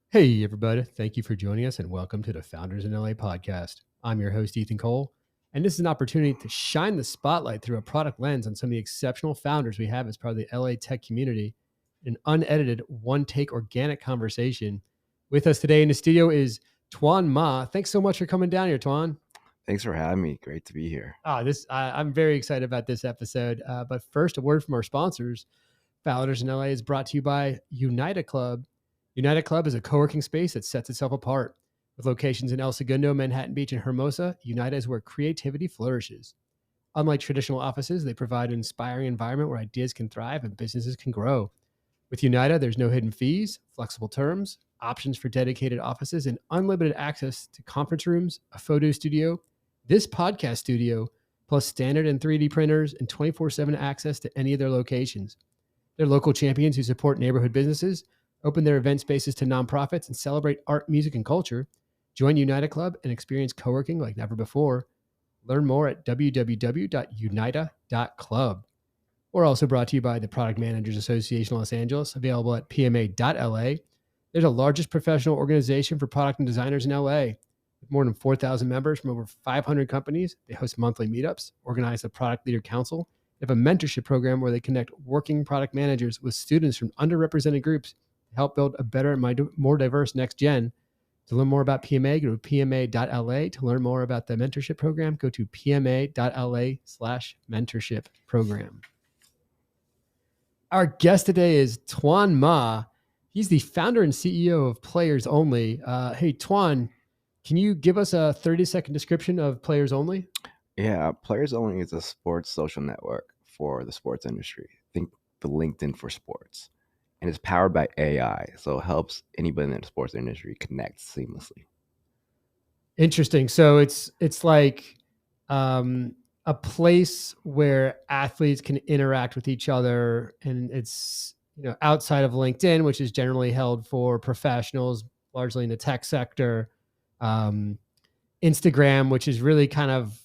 Hey, everybody. Thank you for joining us and welcome to the Founders in LA podcast. I'm your host, Ethan Cole, and this is an opportunity to shine the spotlight through a product lens on some of the exceptional founders we have as part of the LA tech community. An unedited, one take organic conversation. With us today in the studio is Tuan Ma. Thanks so much for coming down here, Tuan. Thanks for having me. Great to be here. I'm very excited about this episode. But first, a word from our sponsors. Founders in LA is brought to you by Unita Club. Unita Club is a co-working space that sets itself apart. With locations in El Segundo, Manhattan Beach, and Hermosa, Unita is where creativity flourishes. Unlike traditional offices, they provide an inspiring environment where ideas can thrive and businesses can grow. With Unita, there's no hidden fees, flexible terms, options for dedicated offices, and unlimited access to conference rooms, a photo studio, this podcast studio, plus standard and 3D printers and 24/7 access to any of their locations. They're local champions who support neighborhood businesses, open their event spaces to nonprofits, and celebrate art, music, and culture. Join Unita Club and experience co-working like never before. Learn more at www.unita.club. We're also brought to you by the Product Managers Association Los Angeles, available at pma.la. They're the largest professional organization for product and designers in LA. With more than 4,000 members from over 500 companies, they host monthly meetups, organize a product leader council. They have a mentorship program where they connect working product managers with students from underrepresented groups to help build a better and more diverse next gen. To learn more about PMA, go to pma.la. To learn more about the mentorship program, go to pma.la/mentorship program. Our guest today is Tuan Ma. He's the founder and CEO of Players Only. Hey, Tuan, can you give us a 30-second description of Players Only? Yeah, Players Only is a sports social network for the sports industry. Think the LinkedIn for sports. And it's powered by AI, so it helps anybody in the sports industry connect seamlessly. Interesting. So it's like a place where athletes can interact with each other, and it's outside of LinkedIn, which is generally held for professionals, largely in the tech sector. Instagram, which is really kind of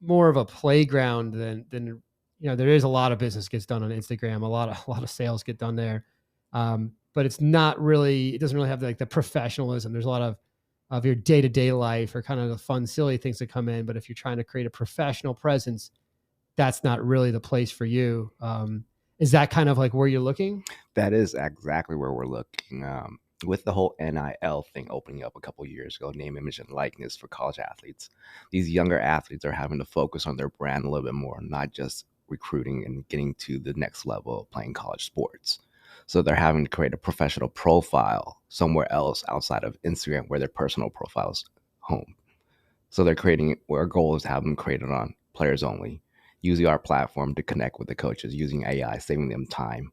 more of a playground than there is a lot of business gets done on Instagram, a lot of sales get done there, but it doesn't really have like the professionalism. There's a lot of your day-to-day life or kind of the fun, silly things that come in. But if you're trying to create a professional presence, that's not really the place for you. Is that kind of like where you're looking? That is exactly where we're looking. With the whole NIL thing opening up a couple of years ago, name, image, and likeness for college athletes, these younger athletes are having to focus on their brand a little bit more, not just recruiting and getting to the next level of playing college sports. So they're having to create a professional profile somewhere else outside of Instagram where their personal profile is home. So they're creating, our goal is to have them created on Players Only, using our platform to connect with the coaches, using AI, saving them time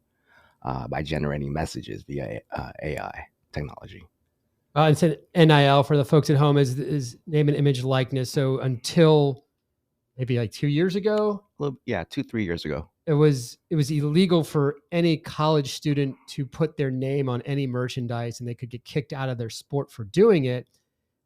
by generating messages via AI technology. And said NIL for the folks at home is name and image likeness. So until maybe like 2 years ago, 2-3 years ago, it was illegal for any college student to put their name on any merchandise, and they could get kicked out of their sport for doing it.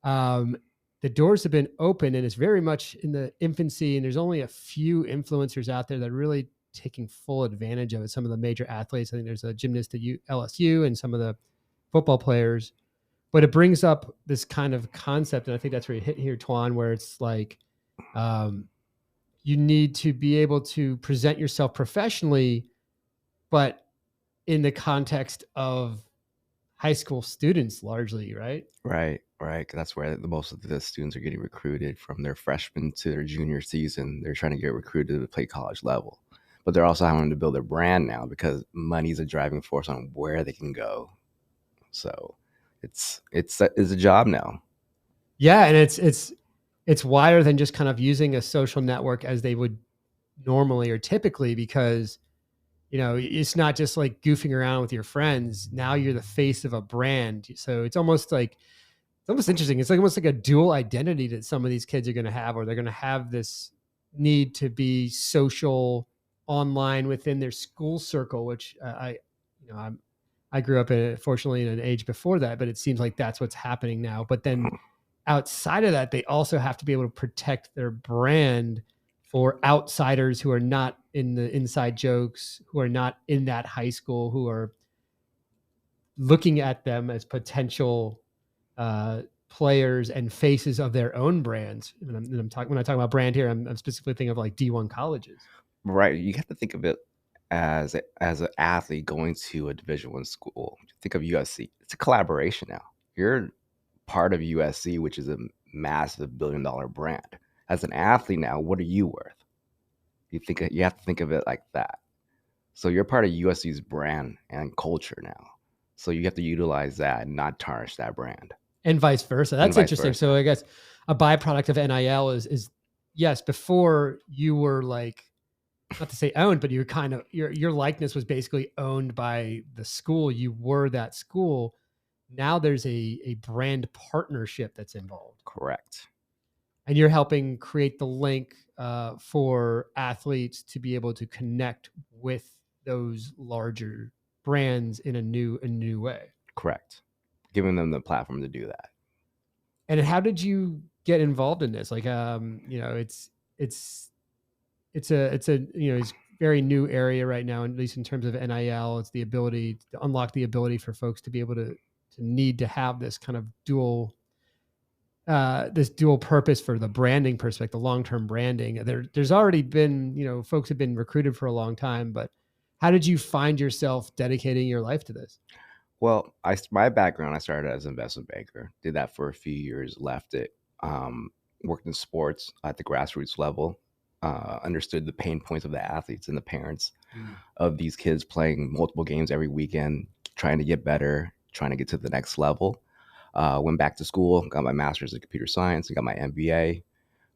The doors have been open, and it's very much in the infancy, and there's only a few influencers out there that are really taking full advantage of it. Some of the major athletes, I think there's a gymnast at LSU and some of the football players, but it brings up this kind of concept. And I think that's where you hit here, Tuan, where it's like, you need to be able to present yourself professionally, but in the context of high school students largely, right? Right. That's where most of the students are getting recruited from their freshman to their junior season. They're trying to get recruited to play college level, but they're also having to build their brand now because money's a driving force on where they can go. So it's a job now. Yeah, and it's wider than just kind of using a social network as they would normally or typically, because it's not just like goofing around with your friends. Now you're the face of a brand. So it's almost interesting. It's like almost like a dual identity that some of these kids are going to have, or they're going to have this need to be social online within their school circle, which I grew up fortunately in an age before that, but it seems like that's what's happening now. But then outside of that, they also have to be able to protect their brand for outsiders who are not in the inside jokes, who are not in that high school, who are looking at them as potential players and faces of their own brands. And when I talk about brand here, I'm specifically thinking of like D1 colleges. Right. You have to think of it as an athlete going to a Division I school. Think of USC. It's a collaboration now. You're part of USC, which is a massive billion-dollar brand. As an athlete now, what are you worth? You have to think of it like that. So you're part of USC's brand and culture now. So you have to utilize that and not tarnish that brand. And vice versa. That's vice interesting. versa. So I guess a byproduct of NIL is yes, before you were like, not to say owned, but you were kind of your likeness was basically owned by the school. You were that school. Now there's a brand partnership that's involved. Correct. And you're helping create the link for athletes to be able to connect with those larger brands in a new way. Correct. Giving them the platform to do that. And how did you get involved in this? Like, it's it's very new area right now, at least in terms of NIL. It's the ability to unlock the ability for folks to be able to need to have this kind of dual purpose for the branding perspective, the long-term branding. There's already been, folks have been recruited for a long time, but how did you find yourself dedicating your life to this? Well, my background, I started as an investment banker, did that for a few years, left it, worked in sports at the grassroots level, understood the pain points of the athletes and the parents of these kids playing multiple games every weekend, trying to get better, trying to get to the next level. Went back to school, got my master's in computer science, and got my MBA.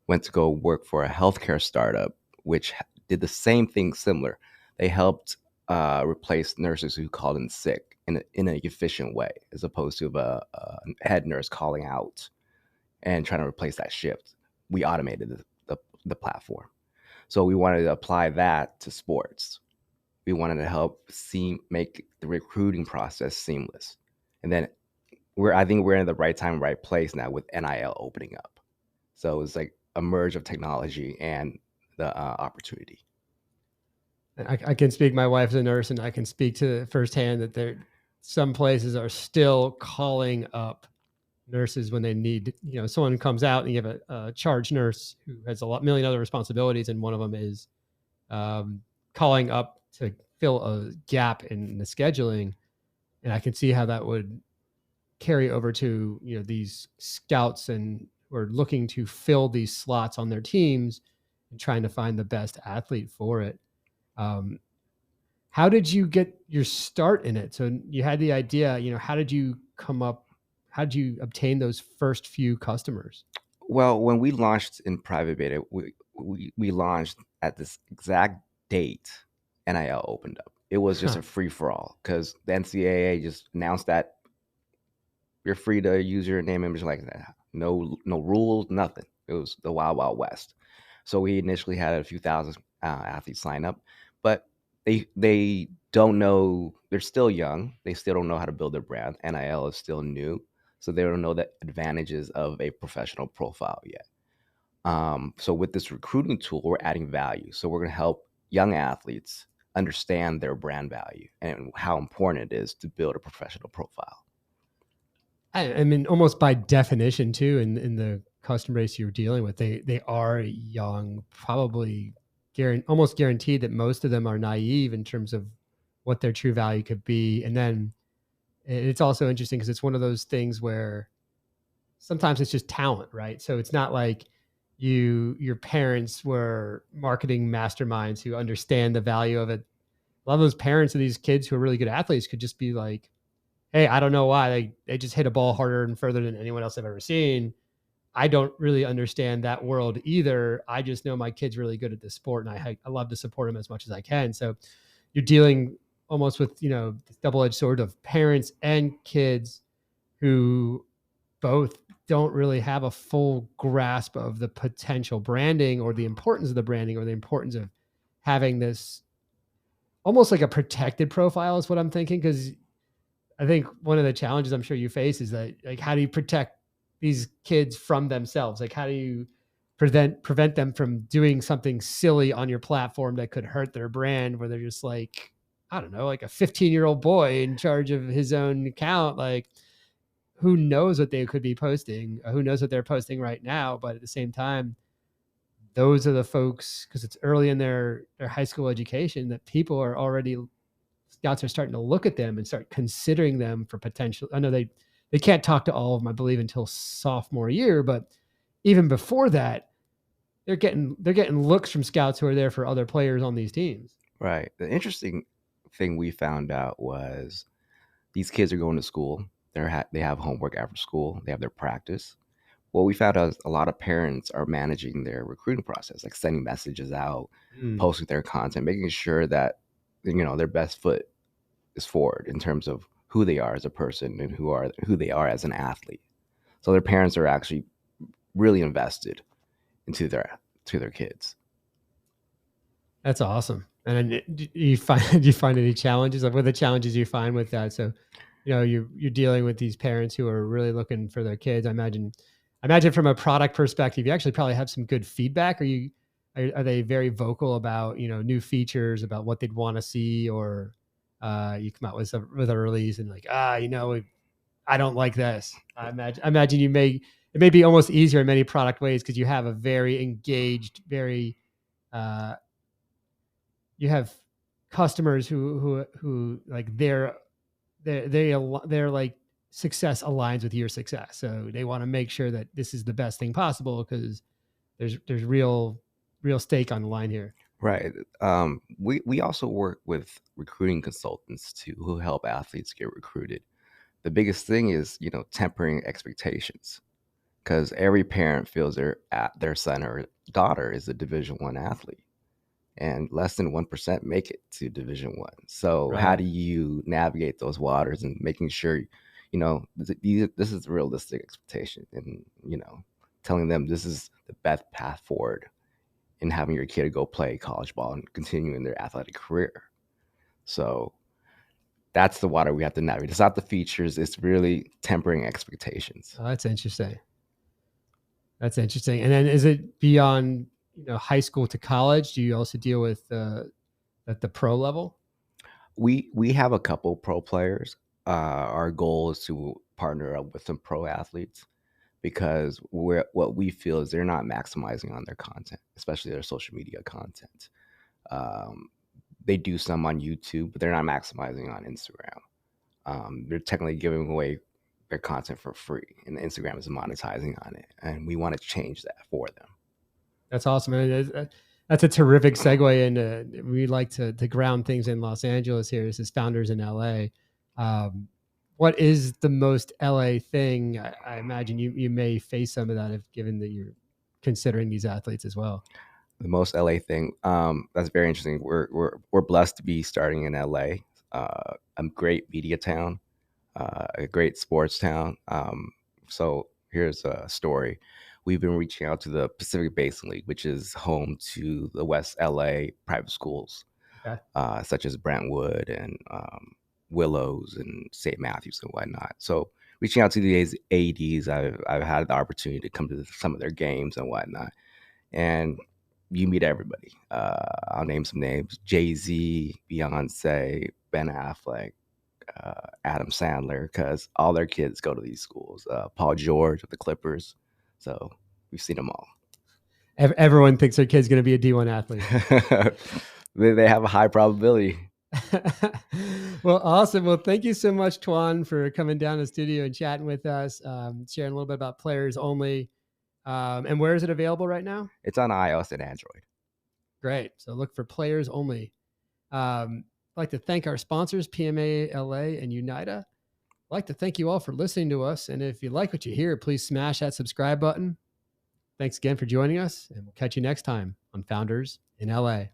Went to go work for a healthcare startup, which did the same thing similar. They helped replace nurses who called in sick in an efficient way, as opposed to a head nurse calling out and trying to replace that shift. We automated the platform. So we wanted to apply that to sports. We wanted to help make the recruiting process seamless. And then I think we're in the right time, right place now with NIL opening up. So it's like a merge of technology and the opportunity. I can speak. My wife's a nurse, and I can speak to firsthand that some places are still calling up nurses when they need. Someone comes out and you have a charge nurse who has million other responsibilities, and one of them is calling up to fill a gap in the scheduling. And I can see how that would carry over to these scouts and are looking to fill these slots on their teams and trying to find the best athlete for it. How did you get your start in it? So you had the idea, how did you obtain those first few customers? Well, when we launched in private beta, we launched at this exact date NIL opened up. It was just a free for all because the NCAA just announced that you're free to use your name, image, like that. No rules, nothing. It was the wild, wild west. So we initially had a few thousand athletes sign up, but they don't know. They're still young. They still don't know how to build their brand. NIL is still new, so they don't know the advantages of a professional profile yet. So with this recruiting tool, we're adding value. So we're going to help young athletes understand their brand value and how important it is to build a professional profile. I mean, almost by definition, too, in the customer base you're dealing with, they are young, probably almost guaranteed that most of them are naive in terms of what their true value could be. And then it's also interesting because it's one of those things where sometimes it's just talent, right? So it's not like your parents were marketing masterminds who understand the value of it. A lot of those parents of these kids who are really good athletes could just be like, hey, I don't know why they just hit a ball harder and further than anyone else I've ever seen. I don't really understand that world either. I just know my kid's really good at this sport, and I love to support him as much as I can. So you're dealing almost with this double-edged sword of parents and kids who both don't really have a full grasp of the potential branding or the importance of the branding or the importance of having this almost like a protected profile is what I'm thinking. Because I think one of the challenges I'm sure you face is that, like, how do you protect these kids from themselves? Like, how do you prevent them from doing something silly on your platform that could hurt their brand, where they're just like, I don't know, like a 15-year-old boy in charge of his own account. Like, who knows what they could be posting? Who knows what they're posting right now? But at the same time, those are the folks, because it's early in their high school education, that people are already, scouts are starting to look at them and start considering them for potential. I know they can't talk to all of them, I believe, until sophomore year, but even before that, they're getting looks from scouts who are there for other players on these teams. Right. The interesting thing we found out was these kids are going to school. They have homework after school. They have their practice. What we found out is a lot of parents are managing their recruiting process, like sending messages out, Mm, posting their content, making sure that their best foot is forward in terms of who they are as a person and who they are as an athlete. So their parents are actually really invested into their kids. that's awesome. And then do you find do you find any challenges? Like, what are the challenges you find with that? So, you're dealing with these parents who are really looking for their kids. I imagine from a product perspective, you actually probably have some good feedback. Are they very vocal about, new features, about what they'd want to see, or you come out with a release and like, I don't like this. I imagine it may be almost easier in many product ways because you have a very engaged, very uh, you have customers who like their like success aligns with your success. So they want to make sure that this is the best thing possible because there's real stake on the line here. Right. We also work with recruiting consultants too, who help athletes get recruited. The biggest thing is tempering expectations, because every parent feels their son or daughter is a Division 1 athlete, and less than 1% make it to Division 1. So how Right. do you navigate those waters and making sure this is a realistic expectation, and telling them this is the best path forward in having your kid go play college ball and continuing their athletic career. So that's the water we have to navigate. It's not the features, it's really tempering expectations. Oh, that's interesting. That's interesting. And then is it beyond, high school to college? Do you also deal with at the pro level? We have a couple pro players. Our goal is to partner up with some pro athletes, because what we feel is they're not maximizing on their content, especially their social media content. Um, they do some on YouTube, but they're not maximizing on Instagram. They're technically giving away their content for free, and Instagram is monetizing on it, and we want to change that for them. That's awesome. And that's a terrific segue. And we like to ground things in Los Angeles here. This is Founders in LA. Um, what is the most LA thing? I imagine you may face some of that, if given that you're considering these athletes as well. The most LA thing, that's very interesting. We're blessed to be starting in LA, a great media town, a great sports town. So here's a story. We've been reaching out to the Pacific Basin League, which is home to the West LA private schools, Okay. such as Brentwood and Willows and St. Matthews and whatnot. So reaching out to these ADs, I've had the opportunity to come to some of their games and whatnot, and you meet everybody. I'll name some names: Jay-Z, Beyonce, Ben Affleck, Adam Sandler, because all their kids go to these schools. Paul George of the Clippers. So we've seen them all. Everyone thinks their kid's going to be a D1 athlete. They have a high probability. Well, awesome. Well, thank you so much, Tuan, for coming down to the studio and chatting with us, sharing a little bit about Players Only. And where is it available right now? It's on iOS and Android. Great. So look for Players Only. I'd like to thank our sponsors, PMA LA and Unida. I'd like to thank you all for listening to us. And if you like what you hear, please smash that subscribe button. Thanks again for joining us, and we'll catch you next time on Founders in LA.